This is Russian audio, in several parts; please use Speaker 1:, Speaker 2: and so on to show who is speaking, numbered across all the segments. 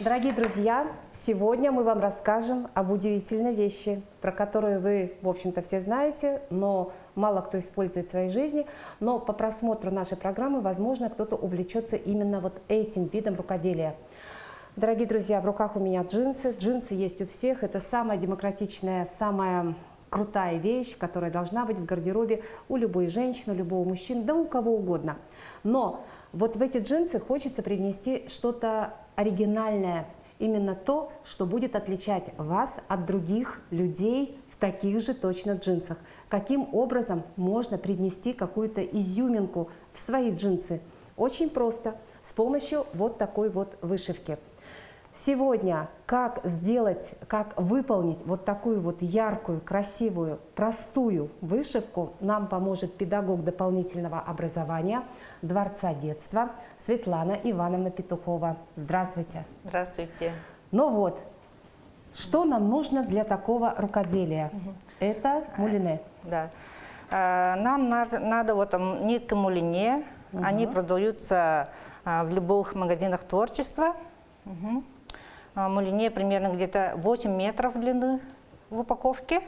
Speaker 1: Дорогие друзья, сегодня мы вам расскажем об удивительной вещи, про которую вы, в общем-то, все знаете, но мало кто использует в своей жизни. Но по просмотру нашей программы, возможно, кто-то увлечется именно вот этим видом рукоделия. Дорогие друзья, в руках у меня джинсы. Джинсы есть у всех. Это самая демократичная, самая крутая вещь, которая должна быть в гардеробе у любой женщины, у любого мужчины, да у кого угодно. Но вот в эти джинсы хочется привнести что-то оригинальное, именно то, что будет отличать вас от других людей в таких же точно джинсах. Каким образом можно привнести какую-то изюминку в свои джинсы? Очень просто, с помощью вот такой вот вышивки. Сегодня как сделать, как выполнить вот такую вот яркую, красивую, простую вышивку нам поможет педагог дополнительного образования Дворца детства Светлана Ивановна Петухова. Здравствуйте.
Speaker 2: Здравствуйте.
Speaker 1: Ну вот, что нам нужно для такого рукоделия? Это мулине.
Speaker 2: Да. Нам надо вот нитки мулине. Они продаются в любых магазинах творчества. Мулине примерно где-то 8 метров длины в упаковке.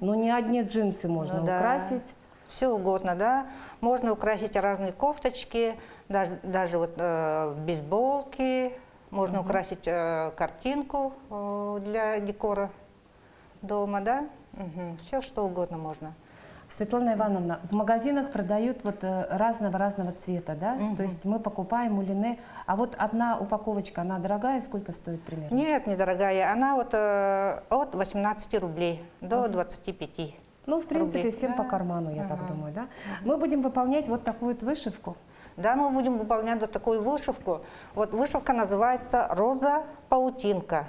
Speaker 1: Ну, не одни джинсы можно украсить.
Speaker 2: Все угодно, да. Можно украсить разные кофточки, даже вот бейсболки. Можно украсить картинку для декора дома, да. Все что угодно можно.
Speaker 1: Светлана Ивановна, в магазинах продают вот разного цвета, да? То есть мы покупаем мулине. А вот одна упаковочка, она дорогая? Сколько стоит примерно?
Speaker 2: Нет, недорогая. Она вот от 18 рублей до 25.
Speaker 1: Ну, в принципе,
Speaker 2: рублей.
Speaker 1: всем по карману, я так думаю, да? Мы будем выполнять вот такую вот вышивку.
Speaker 2: Да, мы будем выполнять вот такую вышивку. Вот вышивка называется роза-паутинка.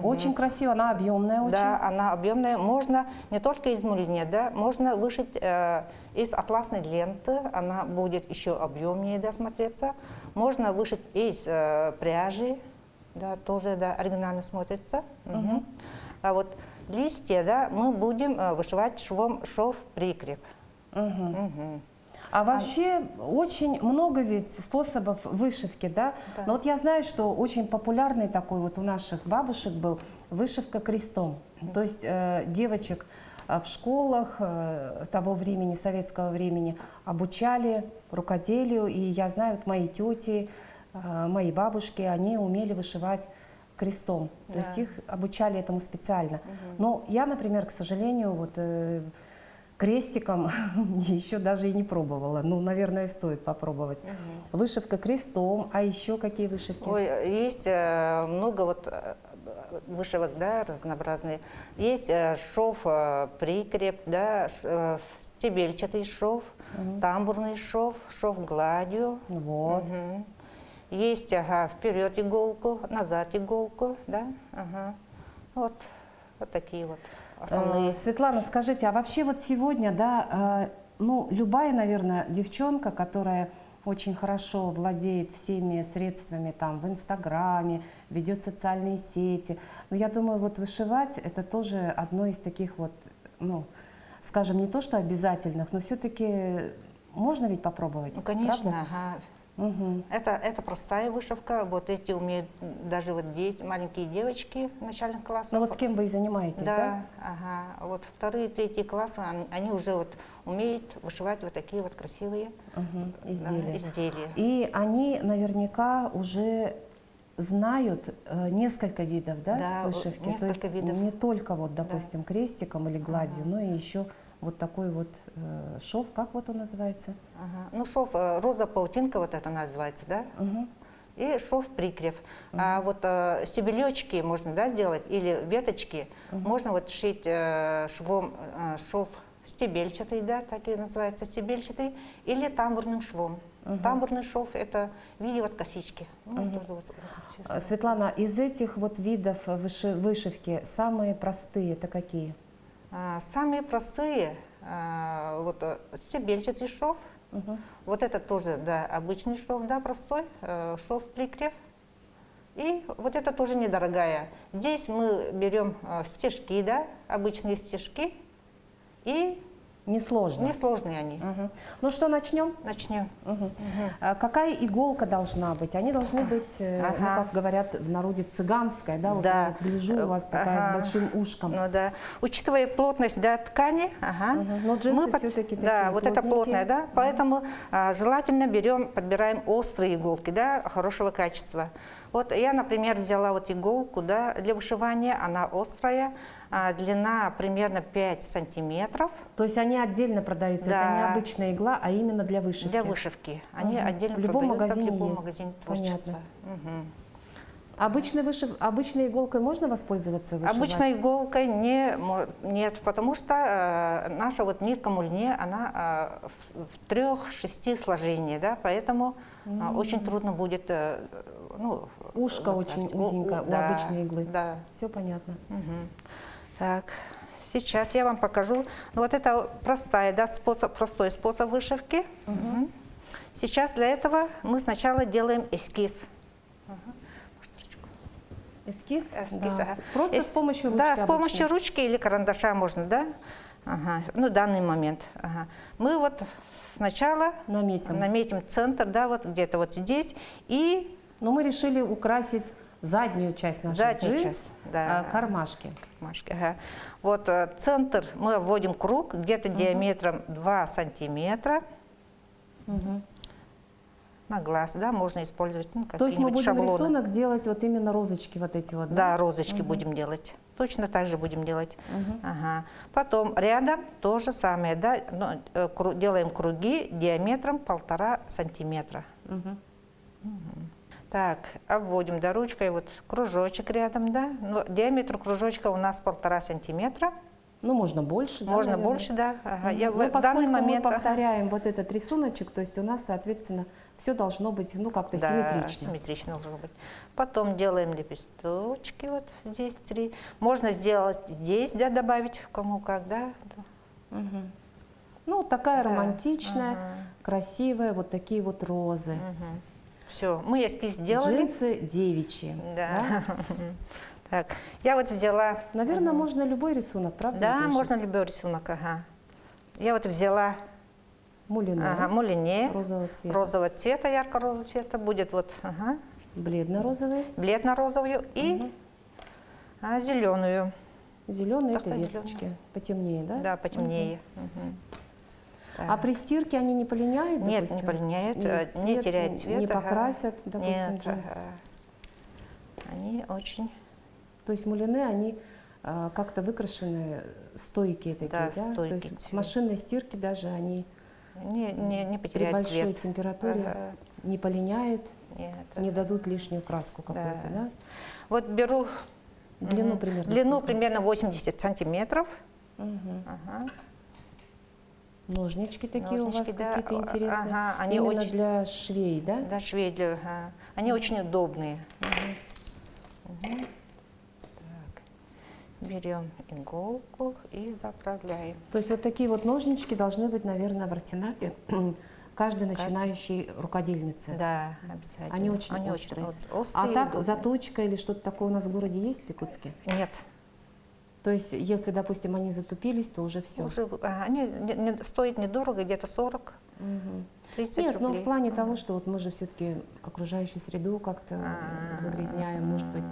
Speaker 1: Очень красиво, она объемная очень.
Speaker 2: Да, она объемная. Можно не только из мулине, да, можно вышить из атласной ленты. Она будет еще объемнее, да, смотреться. Можно вышить из пряжи, да, тоже, да, оригинально смотрится. А вот листья, да, мы будем вышивать швом шов-прикреп.
Speaker 1: А вообще очень много ведь способов вышивки, да?
Speaker 2: Да.
Speaker 1: Но вот я знаю, что очень популярный такой вот у наших бабушек был вышивка крестом. То есть девочек в школах того времени, советского времени, обучали рукоделию. И я знаю, вот мои тети, мои бабушки, они умели вышивать крестом. То есть их обучали этому специально. Но я, например, к сожалению, вот крестиком еще даже и не пробовала. Ну, наверное, стоит попробовать. Вышивка крестом, а еще какие вышивки?
Speaker 2: Ой, есть много вот вышивок, да, разнообразные. Есть шов прикреп, да, стебельчатый шов, тамбурный шов, шов гладью.
Speaker 1: Вот.
Speaker 2: Есть вперед иголку, назад иголку, да. Вот такие вот.
Speaker 1: Светлана, скажите, а вообще вот сегодня, да, ну, любая, наверное, девчонка, которая очень хорошо владеет всеми средствами там в Инстаграме, ведет социальные сети, но я думаю, вот вышивать это тоже одно из таких вот, ну, скажем, не то что обязательных, но все-таки можно ведь попробовать?
Speaker 2: Ну, конечно,
Speaker 1: правда?
Speaker 2: Это простая вышивка, вот эти умеют даже вот маленькие девочки начальных классов.
Speaker 1: Ну вот с кем вы и занимаетесь, да?
Speaker 2: Да, вот вторые, третьи классы, они уже вот умеют вышивать вот такие вот красивые изделия.
Speaker 1: И они наверняка уже знают несколько видов, да, вышивки? То есть
Speaker 2: видов.
Speaker 1: Не только вот, допустим, крестиком или гладью, но и еще вот такой вот шов, как вот он называется?
Speaker 2: Ну, шов, роза-паутинка вот это называется, да? И шов-прикреп. А вот стебелечки можно, да, сделать, или веточки, можно вот шить швом, шов стебельчатый, да, так и называется, стебельчатый, или тамбурным швом. Тамбурный шов – это в виде вот косички.
Speaker 1: Светлана, из этих вот видов вышивки самые простые – это какие?
Speaker 2: Самые простые, вот стебельчатый шов, вот это тоже, да, обычный шов, да, простой, шов-прикреп. И вот это тоже недорогая. Здесь мы берем стежки, да, обычные стежки, и
Speaker 1: Несложно.
Speaker 2: Несложные они.
Speaker 1: Мгм. Ну что, начнем?
Speaker 2: Начнем.
Speaker 1: Какая иголка должна быть? Они должны быть, ну,
Speaker 2: Ага.
Speaker 1: как говорят в народе, цыганская, да? Вот
Speaker 2: Да.
Speaker 1: я вот гляжу, у вас такая с
Speaker 2: Ага.
Speaker 1: большим ушком.
Speaker 2: Ну да. Учитывая плотность, да, ткани, ага,
Speaker 1: Но джинсы всё-таки
Speaker 2: да,
Speaker 1: такие
Speaker 2: вот это
Speaker 1: плотненькие.
Speaker 2: плотное, да, поэтому желательно подбираем острые иголки, да, хорошего качества. Вот я, например, взяла вот иголку, да, для вышивания, она острая, длина примерно 5 сантиметров.
Speaker 1: То есть они отдельно продаются, это не
Speaker 2: Да.
Speaker 1: обычная игла, а именно для вышивки.
Speaker 2: Для вышивки. Они
Speaker 1: Мгм.
Speaker 2: отдельно
Speaker 1: В любом
Speaker 2: продаются
Speaker 1: магазине
Speaker 2: в любом
Speaker 1: есть.
Speaker 2: магазине
Speaker 1: Понятно.
Speaker 2: творчества. Мгм.
Speaker 1: Обычной иголкой можно воспользоваться? Вышивать?
Speaker 2: Обычной иголкой нет, потому что наша вот нитка мульне, она в 3-6 сложений, да, поэтому очень трудно будет, ну,
Speaker 1: Ушко
Speaker 2: заправить.
Speaker 1: очень узенькое у
Speaker 2: да,
Speaker 1: обычной иглы.
Speaker 2: Да.
Speaker 1: Все понятно.
Speaker 2: Мгм. Так, сейчас я вам покажу. Ну, вот это простой способ вышивки. Мгм. Сейчас для этого мы сначала делаем эскиз.
Speaker 1: Эскиз?
Speaker 2: Эскиз,
Speaker 1: Да.
Speaker 2: ага.
Speaker 1: Просто с помощью ручки
Speaker 2: Да, с
Speaker 1: обычной.
Speaker 2: помощью ручки или карандаша можно, да? Ага. Ну, в данный момент. Ага. Мы вот сначала
Speaker 1: Наметим.
Speaker 2: центр, да, вот где-то вот здесь, и
Speaker 1: Но мы решили украсить заднюю часть наших
Speaker 2: заднюю
Speaker 1: джинс,
Speaker 2: часть, да.
Speaker 1: кармашки.
Speaker 2: Машки, ага. Вот центр мы вводим круг где-то диаметром 2 сантиметра. На глаз, да, можно использовать, ну,
Speaker 1: То есть мы
Speaker 2: какие-нибудь
Speaker 1: будем
Speaker 2: шаблоны.
Speaker 1: рисунок делать вот именно розочки вот эти вот,
Speaker 2: Да, розочки будем делать. Точно так же будем делать. Ага. Потом рядом то же самое, да, делаем круги диаметром 1,5 сантиметра. Так, обводим, да, ручкой вот кружочек рядом, да. Но диаметр кружочка у нас 1,5 сантиметра.
Speaker 1: Ну, можно больше, да,
Speaker 2: Можно
Speaker 1: наверное?
Speaker 2: больше, да. Ага. Я
Speaker 1: Ну,
Speaker 2: в
Speaker 1: поскольку
Speaker 2: данный момент
Speaker 1: мы повторяем вот этот рисуночек, то есть у нас, соответственно, все должно быть, ну, как-то
Speaker 2: да,
Speaker 1: симметрично.
Speaker 2: симметрично должно быть. Потом делаем лепесточки, вот здесь 3. Можно сделать здесь, да, добавить, кому как, да.
Speaker 1: Ну, вот такая
Speaker 2: Да.
Speaker 1: романтичная, красивая, вот такие вот розы.
Speaker 2: Все, мы эскиз сделали.
Speaker 1: Джинсы девичьи.
Speaker 2: Да. Так, я вот взяла.
Speaker 1: Наверное, можно любой рисунок, правда?
Speaker 2: Да,
Speaker 1: Наташа?
Speaker 2: можно любой рисунок, ага. Я вот взяла
Speaker 1: Мулине,
Speaker 2: мулине
Speaker 1: розового цвета.
Speaker 2: розового цвета, ярко-розового цвета, будет вот, ага,
Speaker 1: Бледно-розовый.
Speaker 2: бледно-розовую и зеленую.
Speaker 1: Зеленый это
Speaker 2: Такой
Speaker 1: веточки.
Speaker 2: зелёный.
Speaker 1: Потемнее, да?
Speaker 2: Да, потемнее.
Speaker 1: А при стирке они не полиняют,
Speaker 2: Нет,
Speaker 1: допустим?
Speaker 2: не полиняют,
Speaker 1: Или
Speaker 2: не теряют цвет.
Speaker 1: Не
Speaker 2: ага.
Speaker 1: покрасят, допустим,
Speaker 2: Нет,
Speaker 1: джинсы?
Speaker 2: ага. Они очень,
Speaker 1: То есть мулины, они как-то выкрашены, стойкие такие,
Speaker 2: Да,
Speaker 1: да? То
Speaker 2: стойкий
Speaker 1: есть
Speaker 2: цвет.
Speaker 1: в машинной стирке даже они
Speaker 2: не
Speaker 1: при
Speaker 2: потеряют
Speaker 1: большой
Speaker 2: цвет.
Speaker 1: температуре
Speaker 2: Ага.
Speaker 1: не полиняют,
Speaker 2: Нет,
Speaker 1: не дадут лишнюю краску
Speaker 2: Да.
Speaker 1: какую-то, да?
Speaker 2: Вот беру
Speaker 1: Длину примерно
Speaker 2: длину
Speaker 1: сколько?
Speaker 2: примерно 80 сантиметров.
Speaker 1: Мгм.
Speaker 2: Ага.
Speaker 1: Ножнички такие у вас
Speaker 2: Ножнички, да,
Speaker 1: какие-то интересные.
Speaker 2: ага, они
Speaker 1: Именно
Speaker 2: очень-
Speaker 1: для швей, да?
Speaker 2: Да, шведи, ага. Они очень удобные. Мгм. Так. Берем иголку и заправляем.
Speaker 1: То есть вот такие вот ножнички должны быть, наверное, в арсенале каждой начинающей рукодельницы.
Speaker 2: Да, обязательно.
Speaker 1: Они очень острые.
Speaker 2: острые
Speaker 1: А
Speaker 2: и
Speaker 1: так
Speaker 2: удобные.
Speaker 1: заточка или что-то такое у нас в городе есть в Якутске?
Speaker 2: Нет.
Speaker 1: То есть если, допустим, они затупились, то уже все.
Speaker 2: Уже, они стоят недорого, где-то 40, 30
Speaker 1: Нет, но
Speaker 2: рублей.
Speaker 1: в плане того, что вот мы же все-таки окружающую среду как-то загрязняем, может быть,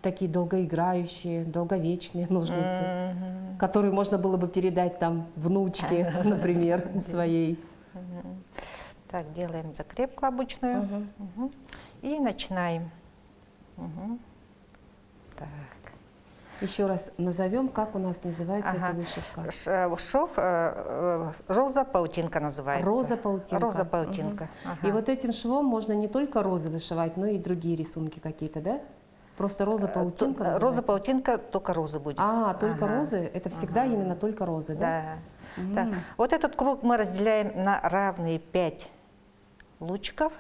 Speaker 1: такие долгоиграющие, долговечные ножницы, которые можно было бы передать там внучке, например, своей.
Speaker 2: Так, делаем закрепку обычную. Мгм. И начинаем. Мгм. Так.
Speaker 1: Еще раз назовем, как у нас называется
Speaker 2: Ага.
Speaker 1: эта вышивка.
Speaker 2: Шов роза-паутинка называется.
Speaker 1: Роза-паутинка.
Speaker 2: Роза-паутинка. Ага.
Speaker 1: И вот этим швом можно не только розы вышивать, но и другие рисунки какие-то, да? Просто роза-паутинка называется?
Speaker 2: Роза-паутинка, только розы будет.
Speaker 1: А, только
Speaker 2: Ага.
Speaker 1: розы? Это всегда именно только розы, да?
Speaker 2: Да. Так, вот этот круг мы разделяем на равные 5 лучиков.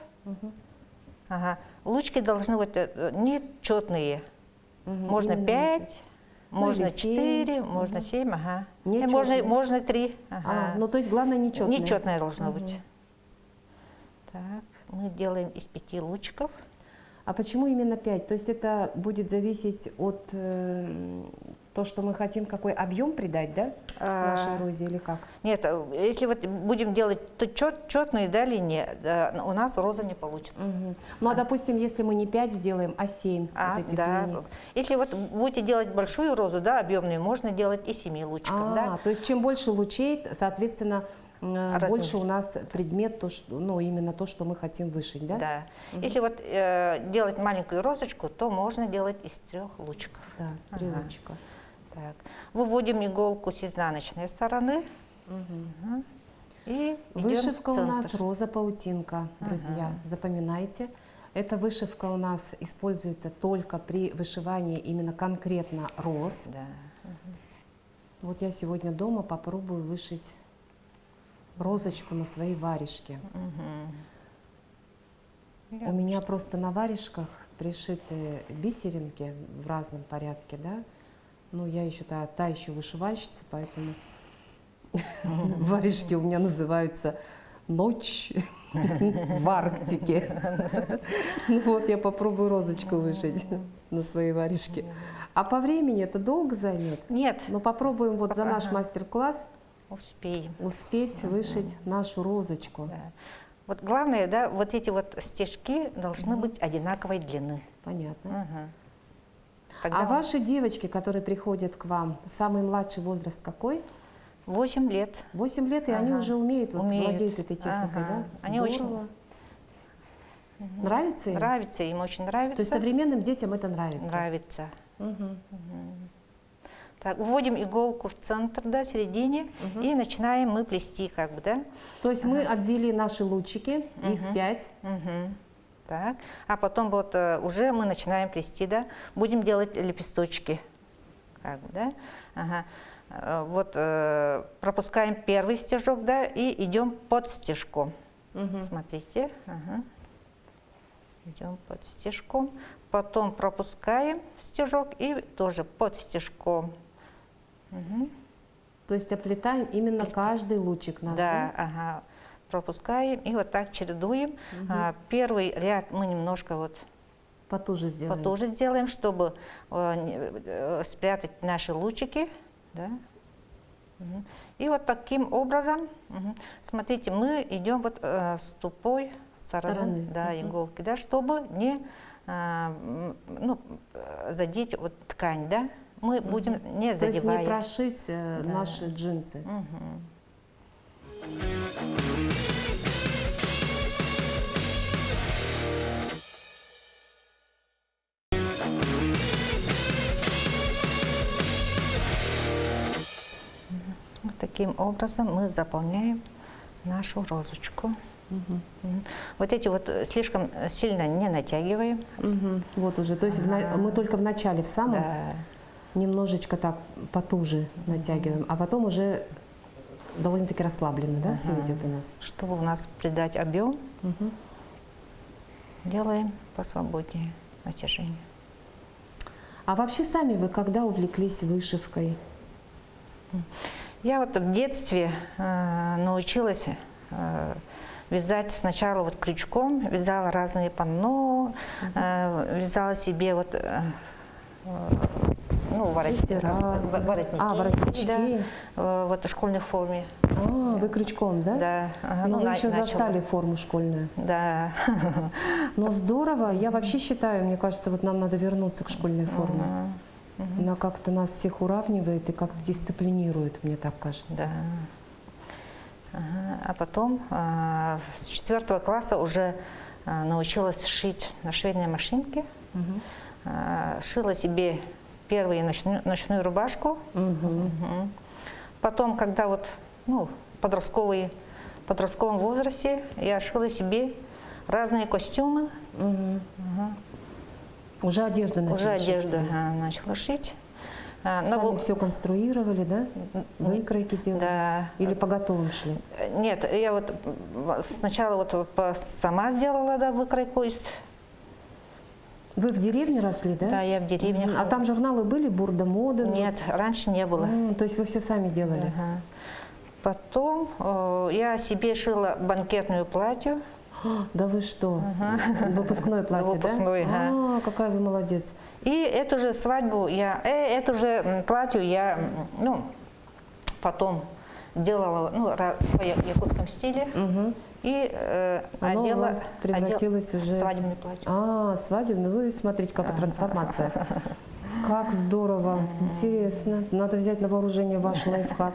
Speaker 2: Ага. Лучки должны быть нечетные. Можно
Speaker 1: именно
Speaker 2: 5, можно
Speaker 1: или
Speaker 2: 4, можно 7, ага. И
Speaker 1: Нечетные.
Speaker 2: можно 3.
Speaker 1: А, ну то есть главное нечетное.
Speaker 2: Нечетное должно быть. Так, мы делаем из 5 лучиков.
Speaker 1: А почему именно 5? То есть это будет зависеть от То, что мы хотим, какой объем придать, да, нашей розе или как?
Speaker 2: Нет, если вот будем делать четные, да, линии, у нас роза не получится.
Speaker 1: Ну, а допустим, если мы не 5 сделаем, а 7 вот этих
Speaker 2: да.
Speaker 1: линий.
Speaker 2: Если вот будете делать большую розу, да, объемную, можно делать и 7 лучиков, да.
Speaker 1: То есть чем больше лучей, соответственно,
Speaker 2: Размер.
Speaker 1: больше у нас предмет, то, что, ну, именно то, что мы хотим вышить, да?
Speaker 2: Да. Если вот делать маленькую розочку, то можно делать из 3 лучиков.
Speaker 1: Да, 3 лучика.
Speaker 2: Так. Выводим иголку с изнаночной стороны. И идем
Speaker 1: Вышивка
Speaker 2: в
Speaker 1: у
Speaker 2: центр.
Speaker 1: нас роза-паутинка, друзья, запоминайте. Эта вышивка у нас используется только при вышивании именно конкретно роз.
Speaker 2: Да.
Speaker 1: Вот я сегодня дома попробую вышить розочку на своей варежке. У меня просто на варежках пришиты бисеринки в разном порядке, да. Ну, я еще та еще вышивальщица, поэтому варежки у меня называются «Ночь в Арктике». Ну вот, я попробую розочку вышить на своей варежке. А по времени это долго займет?
Speaker 2: Нет,
Speaker 1: Но попробуем вот за наш мастер-класс
Speaker 2: успеем.
Speaker 1: успеть вышить нашу розочку.
Speaker 2: Да. Вот главное, да, вот эти вот стежки должны быть одинаковой длины.
Speaker 1: Понятно.
Speaker 2: Тогда
Speaker 1: А ваши девочки, которые приходят к вам, самый младший возраст какой?
Speaker 2: 8 лет.
Speaker 1: 8 лет, и они уже умеют, вот,
Speaker 2: Умеют.
Speaker 1: владеют этой техникой, да?
Speaker 2: Они
Speaker 1: Здорово. Нравится им?
Speaker 2: Нравится, им очень нравится.
Speaker 1: То есть современным детям это нравится?
Speaker 2: Нравится. Так, вводим иголку в центр, да, середине, и начинаем мы плести, как бы, да.
Speaker 1: То есть мы обвели наши лучики, их 5.
Speaker 2: Так, а потом вот уже мы начинаем плести, да, будем делать лепесточки, как бы, да. Вот пропускаем первый стежок, да, и идем под стежком. Смотрите, идем под стежком, потом пропускаем стежок и тоже под стежком.
Speaker 1: То есть оплетаем именно каждый лучик наш,
Speaker 2: Да, пропускаем и вот так чередуем. Первый ряд мы немножко вот
Speaker 1: потуже
Speaker 2: сделаем, чтобы спрятать наши лучики. Да? И вот таким образом, смотрите, мы идем вот с тупой стороны, да, иголки, да, чтобы не задеть вот ткань, да, мы будем не задевая.
Speaker 1: То есть не прошить наши джинсы.
Speaker 2: Вот таким образом мы заполняем нашу розочку. Вот эти вот слишком сильно не натягиваем.
Speaker 1: Вот уже, то есть мы только в начале, в самом, немножечко так потуже натягиваем, а потом уже довольно-таки расслабленно, да, все идет у нас.
Speaker 2: Чтобы у нас придать объем, делаем посвободнее натяжение.
Speaker 1: А вообще сами вы когда увлеклись вышивкой?
Speaker 2: Я вот в детстве научилась вязать сначала вот крючком, вязала разные панно, вязала себе вот воротнички, да, вот в школьной форме.
Speaker 1: Вы крючком, да?
Speaker 2: Да.
Speaker 1: Вы еще застали форму школьную.
Speaker 2: Да.
Speaker 1: Но здорово. Я вообще считаю, мне кажется, вот нам надо вернуться к школьной форме. Она как-то нас всех уравнивает и как-то дисциплинирует, мне так кажется.
Speaker 2: Да. А потом с 4 класса уже научилась шить на швейной машинке. Шила себе первую ночную рубашку. Потом, когда вот, в подростковом возрасте, я шила себе разные костюмы.
Speaker 1: Уже одежду начала
Speaker 2: Уже
Speaker 1: шить?
Speaker 2: одежду начала шить.
Speaker 1: Сами все конструировали, да? Выкройки делали?
Speaker 2: Да.
Speaker 1: Или по готовым шли?
Speaker 2: Нет, я вот сначала вот сама сделала, да, выкройку из...
Speaker 1: Вы в деревне росли, да?
Speaker 2: Да, я в деревне.
Speaker 1: А там журналы были, Бурда моды?
Speaker 2: Нет, раньше не было.
Speaker 1: То есть вы все сами делали?
Speaker 2: Потом я себе шила банкетную платье.
Speaker 1: Да вы что? Выпускное платье,
Speaker 2: Выпускное,
Speaker 1: да? А, какая вы молодец.
Speaker 2: И эту же свадьбу эту же платью я, ну, потом делала, ну, по якутском стиле. И
Speaker 1: Оно у
Speaker 2: одела
Speaker 1: вас превратилось уже...
Speaker 2: свадебное платье.
Speaker 1: А, свадебное. Вы смотрите, какая трансформация. Как здорово, интересно. Надо взять на вооружение ваш лайфхак.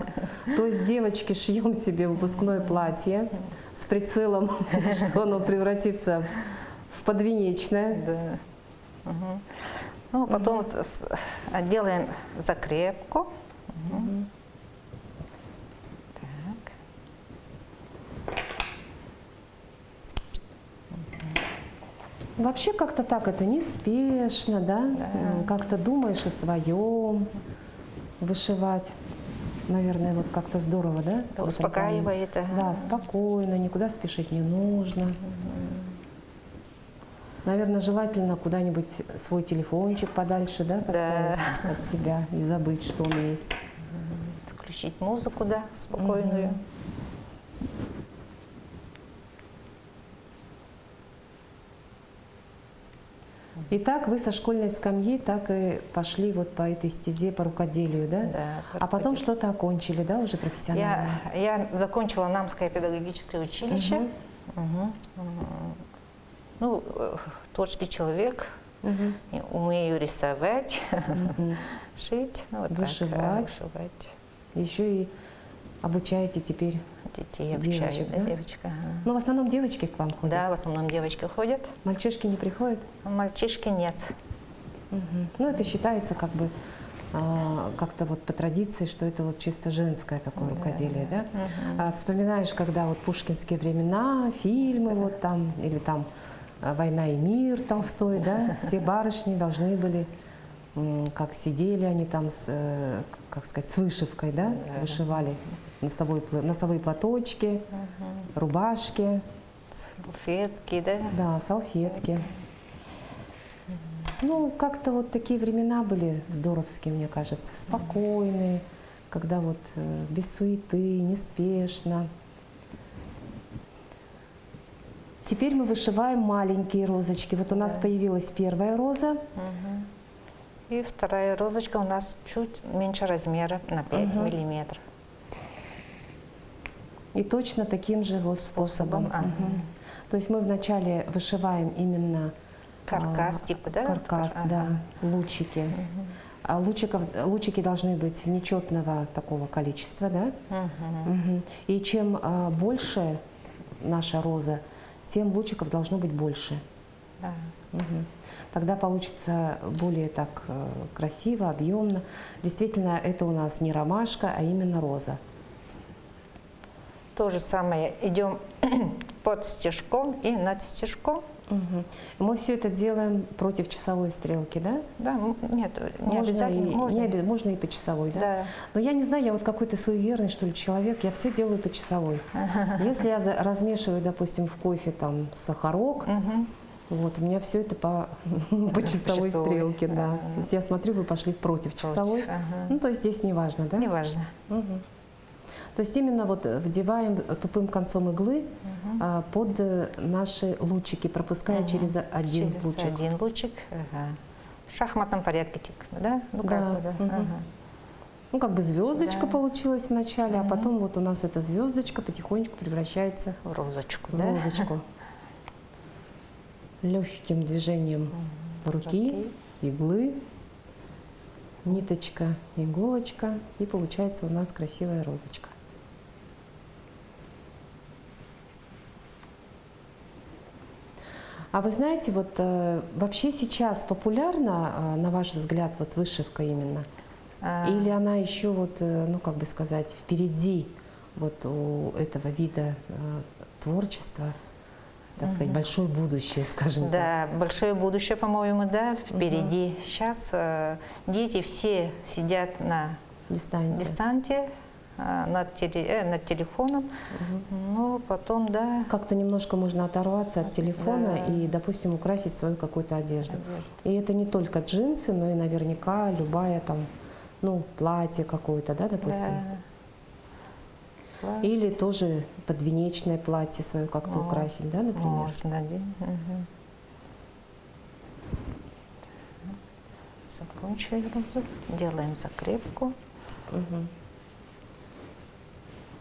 Speaker 1: То есть, девочки, шьем себе выпускное платье с прицелом, что оно превратится в подвенечное.
Speaker 2: Да. Ну, потом вот делаем закрепку. Так.
Speaker 1: Вообще как-то так это неспешно, да? Как-то думаешь о своем, вышивать. Наверное, вот как-то здорово, да? в этом
Speaker 2: Успокаивает.
Speaker 1: плане? Да, спокойно, никуда спешить не нужно. Наверное, желательно куда-нибудь свой телефончик подальше, да, поставить от себя и забыть, что он есть.
Speaker 2: Включить музыку, да, спокойную.
Speaker 1: Итак, вы со школьной скамьи так и пошли вот по этой стезе по рукоделию, да?
Speaker 2: Да,
Speaker 1: А потом что-то окончили, да, уже профессионально?
Speaker 2: Я закончила Намское педагогическое училище. Ну, творческий человек, и умею рисовать, шить, ну, вот
Speaker 1: вышивать.
Speaker 2: Так, вышивать.
Speaker 1: Еще и обучаете теперь
Speaker 2: Детей
Speaker 1: девочек,
Speaker 2: обучаю,
Speaker 1: да?
Speaker 2: да, девочка.
Speaker 1: Но в основном девочки к вам ходят?
Speaker 2: Да, в основном девочки ходят,
Speaker 1: Мальчишки не приходят?
Speaker 2: мальчишки нет.
Speaker 1: Ну, это считается как бы как-то вот по традиции, что это вот чисто женское такое рукоделие, да? Вспоминаешь, когда вот пушкинские времена, фильмы вот там, или там «Война и мир» Толстой, да? Все барышни должны были, как сидели они там, как сказать, с вышивкой, да? Вышивали носовые платочки, рубашки.
Speaker 2: Салфетки, да?
Speaker 1: Да, салфетки. Ну, как-то вот такие времена были здоровские, мне кажется, спокойные, когда вот без суеты, неспешно. Теперь мы вышиваем маленькие розочки. Вот у нас появилась первая роза.
Speaker 2: И вторая розочка у нас чуть меньше размера, на 5 миллиметров.
Speaker 1: И точно таким же вот способом. То есть мы вначале вышиваем именно
Speaker 2: Каркас типа, да?
Speaker 1: каркас, да, лучики. А лучики должны быть нечетного такого количества, да? И чем больше наша роза, тем лучиков должно быть больше.
Speaker 2: Да.
Speaker 1: Тогда получится более так красиво, объемно. Действительно, это у нас не ромашка, а именно роза.
Speaker 2: То же самое, идем под стежком и над стежком.
Speaker 1: Мы все это делаем против часовой стрелки, да?
Speaker 2: Да, нет, не обязательно.
Speaker 1: Можно и по часовой, да?
Speaker 2: Да.
Speaker 1: Но я не знаю, я вот какой-то суеверный, что ли, человек, я все делаю по часовой. Если я размешиваю, допустим, в кофе там сахарок, вот, у меня все это по часовой стрелке, да. Вот я смотрю, вы пошли против часовой. Ну, то есть здесь не важно, да?
Speaker 2: Не важно.
Speaker 1: То есть именно вот вдеваем тупым концом иглы под наши лучики, пропуская через один лучик.
Speaker 2: Один лучик. В шахматном порядке, да? Ну,
Speaker 1: Да.
Speaker 2: как бы, да.
Speaker 1: Ну, как бы звездочка получилась вначале, а потом вот у нас эта звездочка потихонечку превращается
Speaker 2: В розочку,
Speaker 1: в
Speaker 2: да?
Speaker 1: розочку. Легким движением руки, иглы, ниточка, иголочка, и получается у нас красивая розочка. А вы знаете, вот вообще сейчас популярна, на ваш взгляд, вот вышивка именно? Или она еще вот, ну как бы сказать, впереди вот у этого вида творчества, так сказать, большое будущее, скажем так?
Speaker 2: Да, большое будущее, по-моему, да, впереди. Сейчас дети все сидят на дистанте, над телефоном, но потом, да.
Speaker 1: Как-то немножко можно оторваться от телефона и, допустим, украсить свою какую-то одежду. И это не только джинсы, но и наверняка любая там, ну, платье какое-то, да, допустим?
Speaker 2: Да. платье.
Speaker 1: Или тоже подвенечное платье свое как-то украсить, да, например?
Speaker 2: Можно, да. Мгм. Закончили розу. Делаем закрепку.
Speaker 1: Мгм.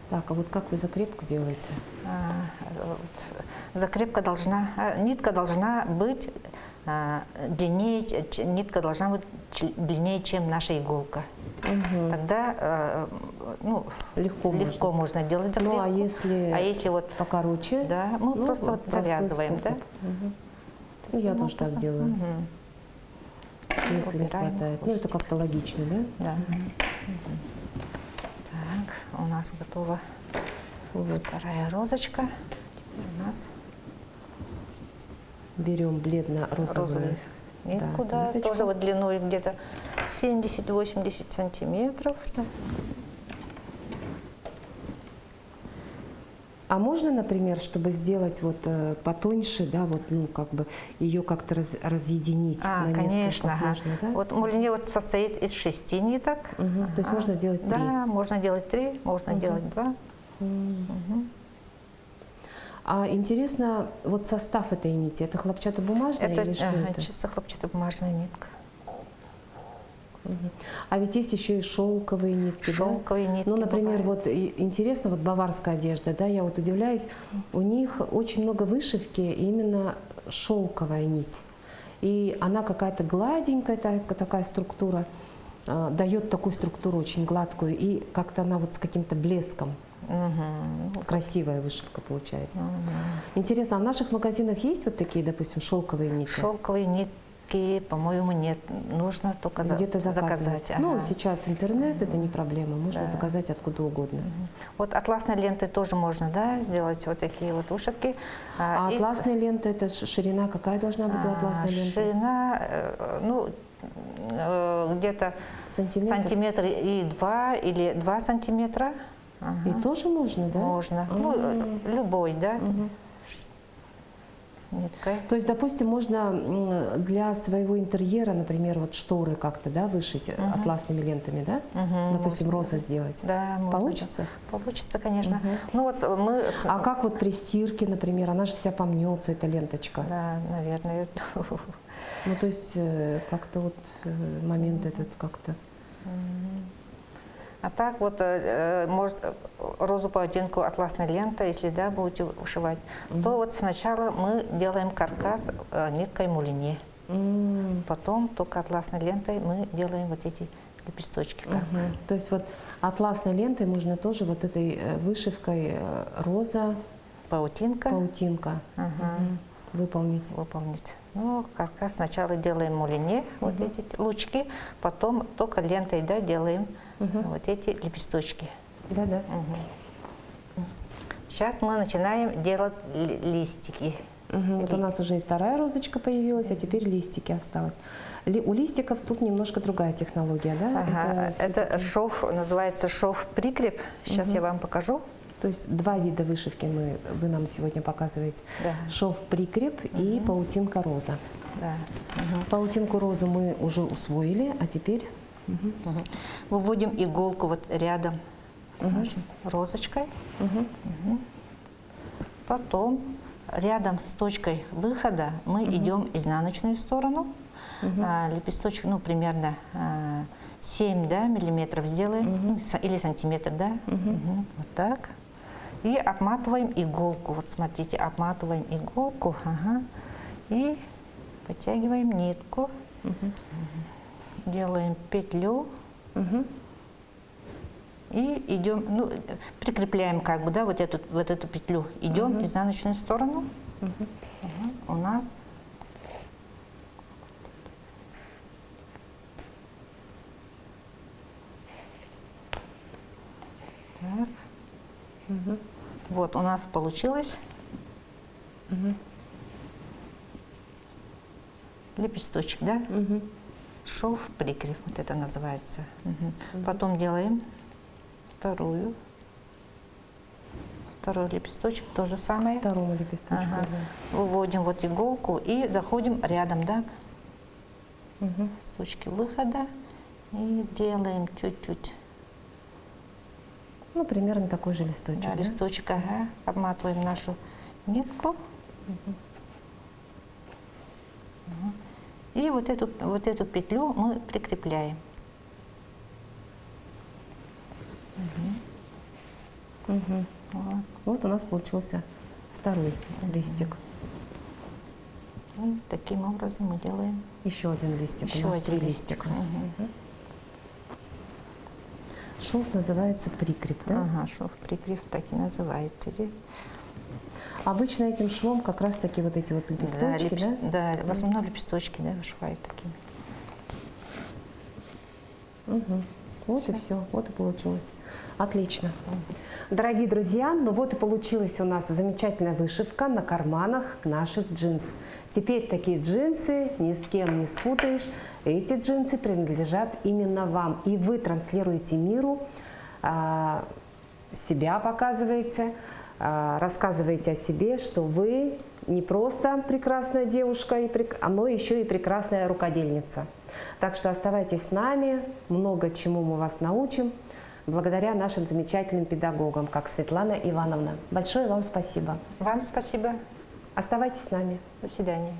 Speaker 1: Так, а вот как вы закрепку делаете?
Speaker 2: Закрепка должна, нитка должна быть длиннее, нитка должна быть длиннее, чем наша иголка.
Speaker 1: Мгм.
Speaker 2: Тогда ну,
Speaker 1: Легко
Speaker 2: можно делать закрепку.
Speaker 1: Ну, а если
Speaker 2: вот,
Speaker 1: покороче?
Speaker 2: да, мы
Speaker 1: Ну,
Speaker 2: просто вот
Speaker 1: простой
Speaker 2: завязываем, да?
Speaker 1: способ. Мгм. Ну, я тоже так делаю,
Speaker 2: Мгм.
Speaker 1: если не
Speaker 2: Убираем
Speaker 1: хватает. Ну, это
Speaker 2: хвостик.
Speaker 1: как-то логично, да?
Speaker 2: Да. Так, у нас готова
Speaker 1: Вот.
Speaker 2: вторая розочка. Теперь у нас
Speaker 1: Берем бледно-розовую
Speaker 2: розовую нитку, да,
Speaker 1: ниточку.
Speaker 2: тоже вот длиной где-то 70-80 сантиметров. Да.
Speaker 1: А можно, например, чтобы сделать вот потоньше, да, вот, ну, как бы ее как-то разъединить на несколько?
Speaker 2: Конечно. Ага.
Speaker 1: Можно, да?
Speaker 2: Вот мулине вот состоит из 6 ниток.
Speaker 1: Мгм. То есть можно сделать 3?
Speaker 2: Да, можно делать 3, можно делать 2.
Speaker 1: А интересно, вот состав этой нити, это хлопчатобумажная
Speaker 2: Это
Speaker 1: или что это?
Speaker 2: чисто хлопчатобумажная нитка.
Speaker 1: Мгм. А ведь есть еще и шелковые нитки,
Speaker 2: Шелковые
Speaker 1: да?
Speaker 2: нитки
Speaker 1: Ну, например,
Speaker 2: бывают.
Speaker 1: вот интересно, вот баварская одежда, да, я вот удивляюсь, у них очень много вышивки, именно шелковая нить. И она какая-то гладенькая, такая структура, дает такую структуру очень гладкую, и как-то она вот с каким-то блеском. Красивая вышивка получается. Интересно, а в наших магазинах есть вот такие, допустим, шелковые нити?
Speaker 2: Шелковые нитки, по-моему, нет. Нужно только
Speaker 1: Где-то
Speaker 2: заказать.
Speaker 1: заказывать.
Speaker 2: Ага.
Speaker 1: Ну, сейчас интернет, это не проблема, можно заказать откуда угодно.
Speaker 2: Вот атласной лентой тоже можно, да, сделать вот такие вот вышивки.
Speaker 1: А
Speaker 2: Из-
Speaker 1: атласная лента, это ширина какая должна быть у атласной ленты?
Speaker 2: Ширина, ну, где-то
Speaker 1: Сантиметр?
Speaker 2: сантиметр и 2 или 2 сантиметра.
Speaker 1: И тоже можно, да?
Speaker 2: Можно. Ну, любой, да, ниткой.
Speaker 1: То есть, допустим, можно для своего интерьера, например, вот шторы как-то, да, вышить атласными лентами, да? Допустим, розы сделать.
Speaker 2: Да, можно.
Speaker 1: Получится?
Speaker 2: Получится, конечно. Ну вот мы...
Speaker 1: А как вот при стирке, например, она же вся помнется, эта ленточка.
Speaker 2: Да, наверное.
Speaker 1: Ну, то есть, как-то вот момент этот как-то...
Speaker 2: А так вот, может, розу-паутинку атласной лентой, если, да, будете ушивать, то вот сначала мы делаем каркас ниткой мулине. Потом только атласной лентой мы делаем вот эти лепесточки. Как бы.
Speaker 1: То есть вот атласной лентой можно тоже вот этой вышивкой роза,
Speaker 2: Паутинка.
Speaker 1: паутинка выполнить.
Speaker 2: Выполнить. Ну, каркас сначала делаем мулине, вот эти лучки, потом только лентой, да, делаем вот эти лепесточки.
Speaker 1: Да-да.
Speaker 2: Сейчас мы начинаем делать листики.
Speaker 1: Вот у нас уже и вторая розочка появилась, а теперь листики осталось. У листиков тут немножко другая технология, да?
Speaker 2: Ага, это
Speaker 1: всё-таки-
Speaker 2: шов, называется шов-прикреп. Сейчас я вам покажу.
Speaker 1: То есть два вида вышивки вы нам сегодня показываете.
Speaker 2: Да.
Speaker 1: Шов-прикреп и паутинка-роза.
Speaker 2: Да.
Speaker 1: Паутинку розу мы уже усвоили, а теперь
Speaker 2: Выводим иголку вот рядом с нашей розочкой. Потом рядом с точкой выхода мы идем изнаночную сторону. Лепесточек, ну, примерно 7, да, миллиметров сделаем, ну, или сантиметр, да. Вот так. И обматываем иголку. Вот смотрите, обматываем иголку. И подтягиваем нитку. Делаем петлю. И идем, ну, прикрепляем как бы, да, вот эту петлю. Идем в изнаночную сторону. У нас так. Вот у нас получилось лепесточек, да? Шов прикреп, вот это называется. Потом делаем второй лепесточек, то же самое.
Speaker 1: второму лепесточку.
Speaker 2: Выводим вот иголку и заходим рядом, да, с точки выхода и делаем чуть-чуть
Speaker 1: Ну, примерно такой же листочек.
Speaker 2: Да,
Speaker 1: Да?
Speaker 2: листочек, ага. Обматываем нашу нитку. И вот эту петлю мы прикрепляем.
Speaker 1: Мгм.
Speaker 2: Вот.
Speaker 1: Вот у нас получился второй листик.
Speaker 2: И таким образом мы делаем
Speaker 1: Еще один листик.
Speaker 2: еще
Speaker 1: у нас
Speaker 2: один
Speaker 1: три
Speaker 2: листик.
Speaker 1: листика. Шов называется прикреп, да?
Speaker 2: Ага, шов прикреп так и называется.
Speaker 1: Обычно этим швом как раз таки вот эти вот лепесточки, да?
Speaker 2: Да, в основном лепесточки, да, вышивают такими.
Speaker 1: Мгм. Вот и все, вот и получилось. Отлично. Дорогие друзья, ну вот и получилась у нас замечательная вышивка на карманах наших джинс. Теперь такие джинсы ни с кем не спутаешь. Эти джинсы принадлежат именно вам. И вы транслируете миру, себя показываете, рассказываете о себе, что вы не просто прекрасная девушка, но еще и прекрасная рукодельница. Так что оставайтесь с нами, много чему мы вас научим, благодаря нашим замечательным педагогам, как Светлана Ивановна. Большое вам спасибо.
Speaker 2: Вам спасибо.
Speaker 1: Оставайтесь с нами.
Speaker 2: До свидания.